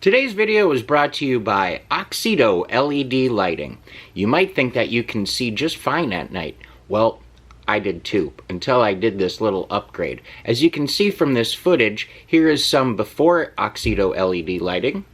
Today's video is brought to you by Oxedo LED lighting. You might think that you can see just fine at night. Well, I did too, until I did this little upgrade. As you can see from this footage, here is some before Oxedo LED lighting,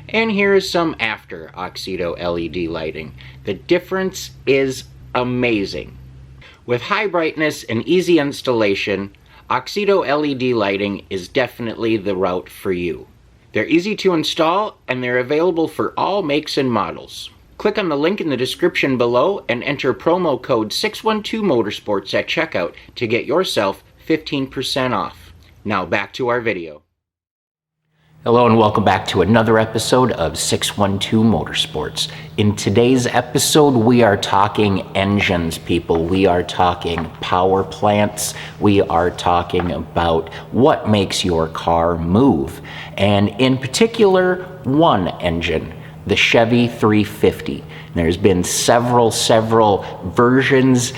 and here is some after Oxedo LED lighting. The difference is amazing. With high brightness and easy installation, Oxedo LED lighting is definitely the route for you. They're easy to install and they're available for all makes and models. Click on the link in the description below and enter promo code 612motorsports at checkout to get yourself 15% off. Now back to our video. Hello and welcome back to another episode of 612 Motorsports. In today's episode, we are talking engines, people. We are talking power plants. We are talking about what makes your car move. And in particular, one engine, the Chevy 350. There's been several versions,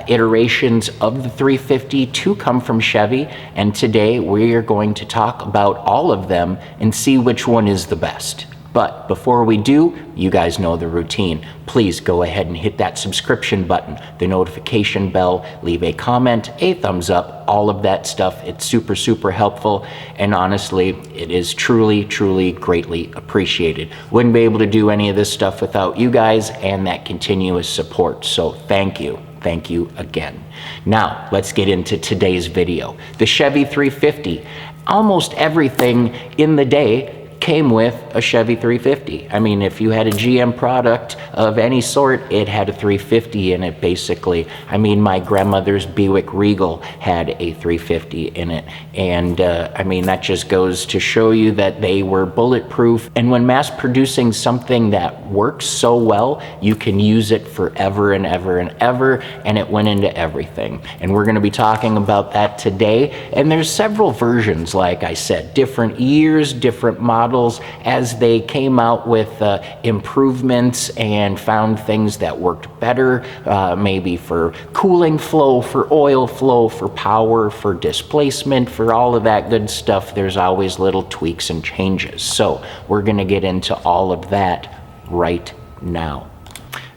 iterations of the 350 to come from Chevy, and today we are going to talk about all of them and see which one is the best. But before we do, you guys know the routine. Please go ahead and hit that subscription button, the notification bell, leave a comment, a thumbs up, all of that stuff. It's super helpful, and honestly, it is truly greatly appreciated. Wouldn't be able to do any of this stuff without you guys and that continuous support, so thank you. Thank you again. Now, let's get into today's video. The Chevy 350. Almost everything in the day came with a Chevy 350. I mean, if you had a GM product of any sort, it had a 350 in it, basically. I mean, my grandmother's Buick Regal had a 350 in it. And I mean, that just goes to show you that they were bulletproof. And when mass producing something that works so well, you can use it forever and ever and ever, and it went into everything. And we're gonna be talking about that today. And there's several versions, like I said, different years, different models, as they came out with improvements and found things that worked better, maybe for cooling flow, for oil flow, for power, for displacement, for all of that good stuff. There's always little tweaks and changes. So we're going to get into all of that right now.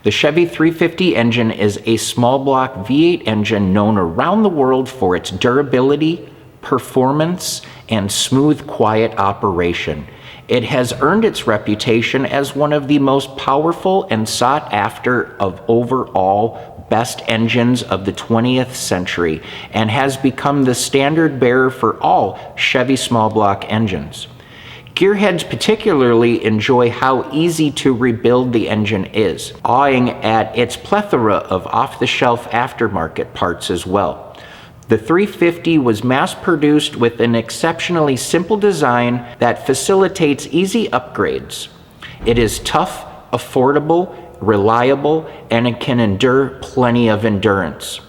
The Chevy 350 engine is a small block V8 engine known around the world for its durability, performance, and smooth, quiet operation. It has earned its reputation as one of the most powerful and sought after of overall best engines of the 20th century, and has become the standard bearer for all Chevy small block engines. Gearheads particularly enjoy how easy to rebuild the engine is, awing at its plethora of off-the-shelf aftermarket parts as well. The 350 was mass-produced with an exceptionally simple design that facilitates easy upgrades. It is tough, affordable, reliable, and it can endure plenty of endurance.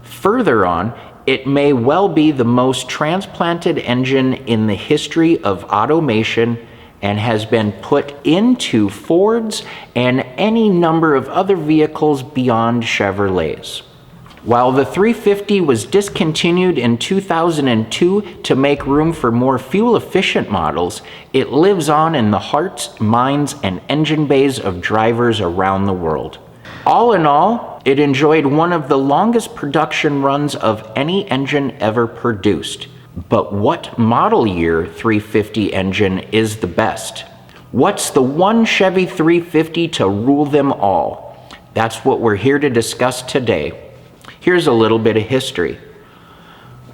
Further on, it may well be the most transplanted engine in the history of automation and has been put into Fords and any number of other vehicles beyond Chevrolets. While the 350 was discontinued in 2002 to make room for more fuel-efficient models, it lives on in the hearts, minds, and engine bays of drivers around the world. All in all, it enjoyed one of the longest production runs of any engine ever produced. But what model year 350 engine is the best? What's the one Chevy 350 to rule them all? That's what we're here to discuss today. Here's a little bit of history.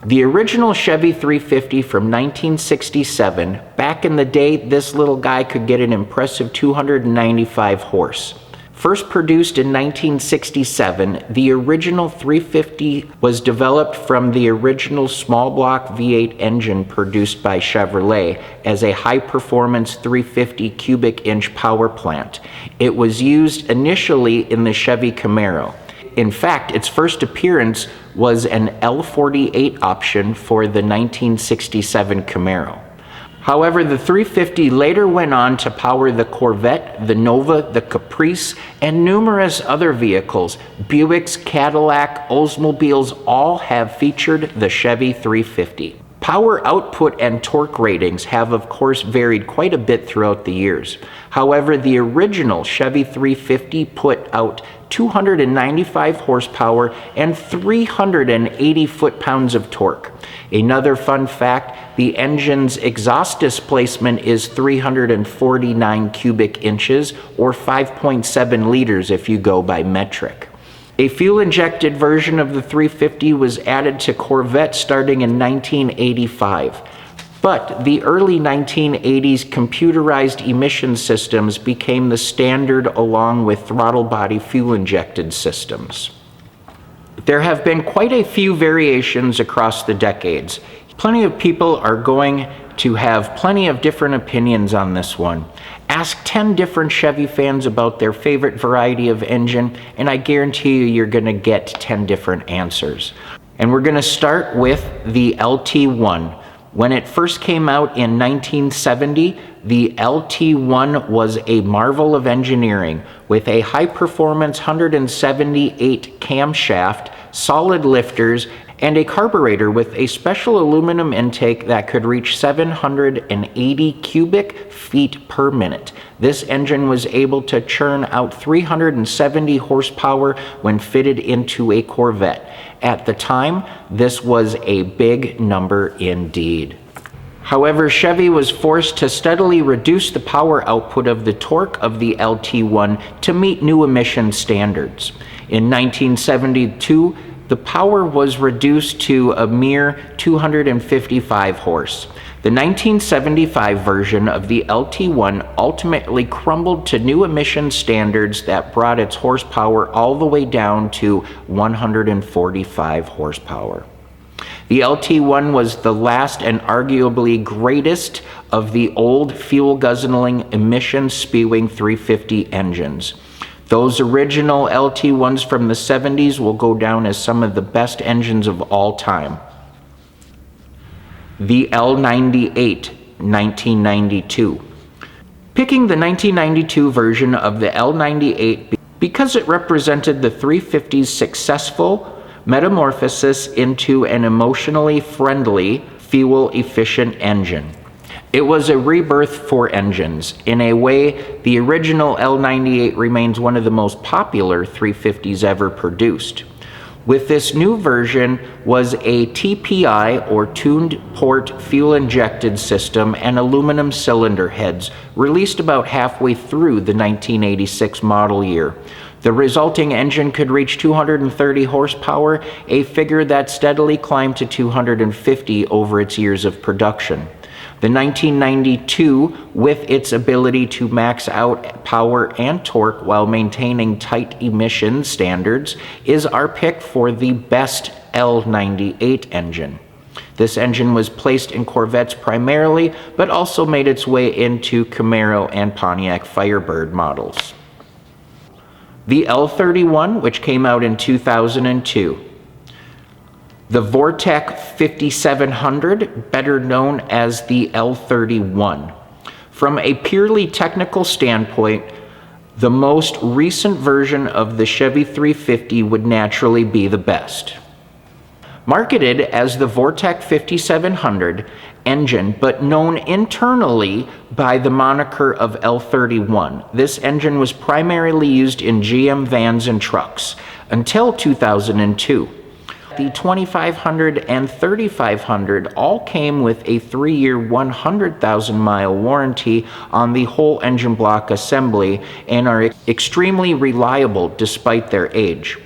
The original Chevy 350 from 1967, back in the day, this little guy could get an impressive 295 horse. First produced in 1967, the original 350 was developed from the original small block V8 engine produced by Chevrolet as a high-performance 350 cubic inch power plant. It was used initially in the Chevy Camaro. In fact, its first appearance was an L48 option for the 1967 Camaro. However, the 350 later went on to power the Corvette, the Nova, the Caprice, and numerous other vehicles. Buicks, Cadillac, Oldsmobiles all have featured the Chevy 350. Power output and torque ratings have of course varied quite a bit throughout the years. However, the original Chevy 350 put out 295 horsepower and 380 foot-pounds of torque. Another fun fact, the engine's exhaust displacement is 349 cubic inches, or 5.7 liters if you go by metric. A fuel-injected version of the 350 was added to Corvette starting in 1985. But the early 1980s computerized emission systems became the standard along with throttle body fuel-injected systems. There have been quite a few variations across the decades. Plenty of people are going to have plenty of different opinions on this one. Ask 10 different Chevy fans about their favorite variety of engine, and I guarantee you're going to get 10 different answers. And we're going to start with the LT1. When it first came out in 1970, the LT1 was a marvel of engineering with a high-performance 178 camshaft, solid lifters, and a carburetor with a special aluminum intake that could reach 780 cubic feet per minute. This engine was able to churn out 370 horsepower when fitted into a Corvette. At the time, this was a big number indeed. However, Chevy was forced to steadily reduce the power output of the torque of the LT1 to meet new emission standards. In 1972, the power was reduced to a mere 255 horse. The 1975 version of the LT1 ultimately crumbled to new emission standards that brought its horsepower all the way down to 145 horsepower. The LT1 was the last and arguably greatest of the old fuel-guzzling, emission-spewing 350 engines. Those original LT1s from the 70s will go down as some of the best engines of all time. The L98, 1992. Picking the 1992 version of the L98 because it represented the 350's successful metamorphosis into an emotionally friendly, fuel-efficient engine. It was a rebirth for engines. In a way, the original L98 remains one of the most popular 350s ever produced. With this new version was a TPI, or tuned port fuel-injected system, and aluminum cylinder heads, released about halfway through the 1986 model year. The resulting engine could reach 230 horsepower, a figure that steadily climbed to 250 over its years of production. The 1992, with its ability to max out power and torque while maintaining tight emission standards, is our pick for the best L98 engine. This engine was placed in Corvettes primarily, but also made its way into Camaro and Pontiac Firebird models. The L31, which came out in 2002. The Vortec 5700, better known as the L31. From a purely technical standpoint, the most recent version of the Chevy 350 would naturally be the best. Marketed as the Vortec 5700 engine, but known internally by the moniker of L31, this engine was primarily used in GM vans and trucks until 2002. The 2500 and 3500 all came with a 3-year 100,000-mile warranty on the whole engine block assembly and are extremely reliable despite their age.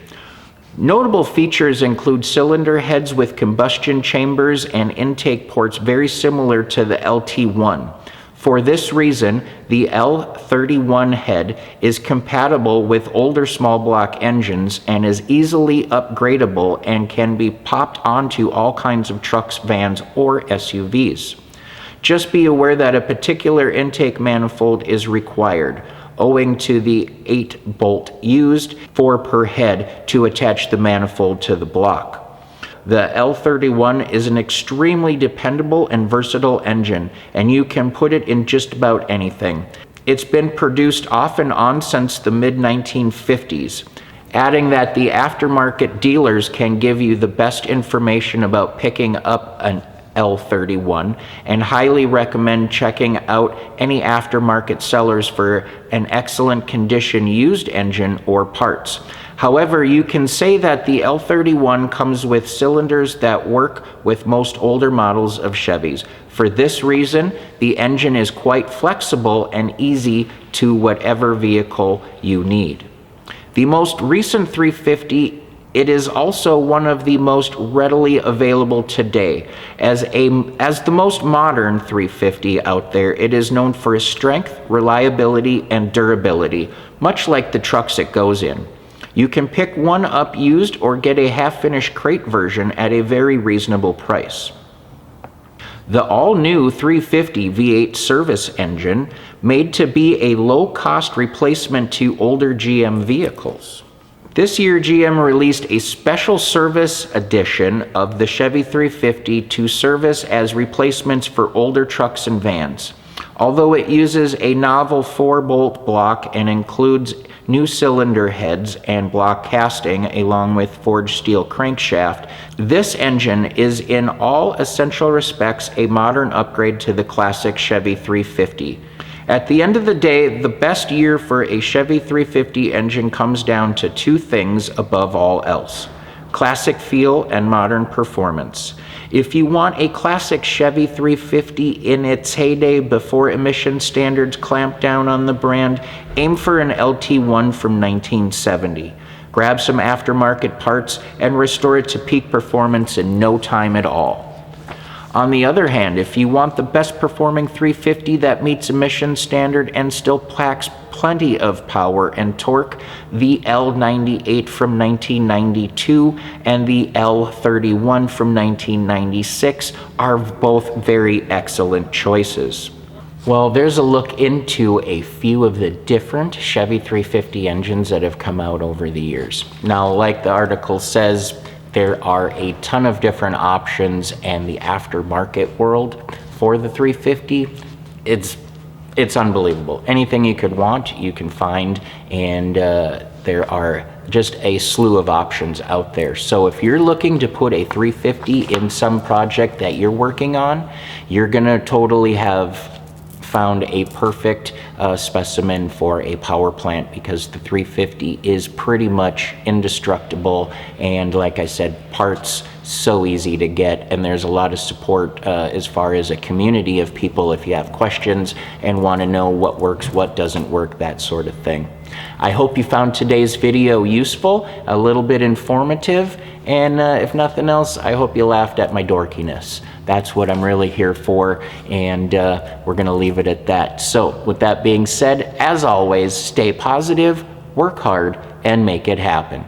Notable features include cylinder heads with combustion chambers and intake ports very similar to the LT1. For this reason, the L31 head is compatible with older small block engines and is easily upgradable and can be popped onto all kinds of trucks, vans, or SUVs. Just be aware that a particular intake manifold is required, owing to the 8-bolt used, 4 per head, to attach the manifold to the block. The L31 is an extremely dependable and versatile engine, and you can put it in just about anything. It's been produced off and on since the mid-1950s. Adding that the aftermarket dealers can give you the best information about picking up an L31, and highly recommend checking out any aftermarket sellers for an excellent condition used engine or parts. However, you can say that the L31 comes with cylinders that work with most older models of Chevys. For this reason, the engine is quite flexible and easy to whatever vehicle you need. The most recent 350, it is also one of the most readily available today. As the most modern 350 out there, it is known for its strength, reliability, and durability, much like the trucks it goes in. You can pick one up used or get a half-finished crate version at a very reasonable price. The all-new 350 V8 service engine, made to be a low-cost replacement to older GM vehicles. This year, GM released a special service edition of the Chevy 350 to service as replacements for older trucks and vans. Although it uses a novel 4-bolt block and includes new cylinder heads and block casting along with forged steel crankshaft, this engine is in all essential respects a modern upgrade to the classic Chevy 350. At the end of the day, the best year for a Chevy 350 engine comes down to two things above all else: classic feel and modern performance. If you want a classic Chevy 350 in its heyday before emission standards clamped down on the brand, aim for an LT1 from 1970. Grab some aftermarket parts and restore it to peak performance in no time at all. On the other hand, if you want the best performing 350 that meets emission standard and still packs plenty of power and torque, the L98 from 1992 and the L31 from 1996 are both very excellent choices. Well, there's a look into a few of the different Chevy 350 engines that have come out over the years. Now, like the article says, there are a ton of different options, and the aftermarket world for the 350, it's unbelievable. Anything you could want, you can find, and there are just a slew of options out there. So if you're looking to put a 350 in some project that you're working on, you're gonna totally have found a perfect specimen for a power plant, because the 350 is pretty much indestructible, and like I said, parts so easy to get, and there's a lot of support as far as a community of people if you have questions and want to know what works, what doesn't work, that sort of thing. I hope you found today's video useful, a little bit informative, and if nothing else, I hope you laughed at my dorkiness. That's what I'm really here for, and we're gonna leave it at that. So with that being said, as always, stay positive, work hard, and make it happen.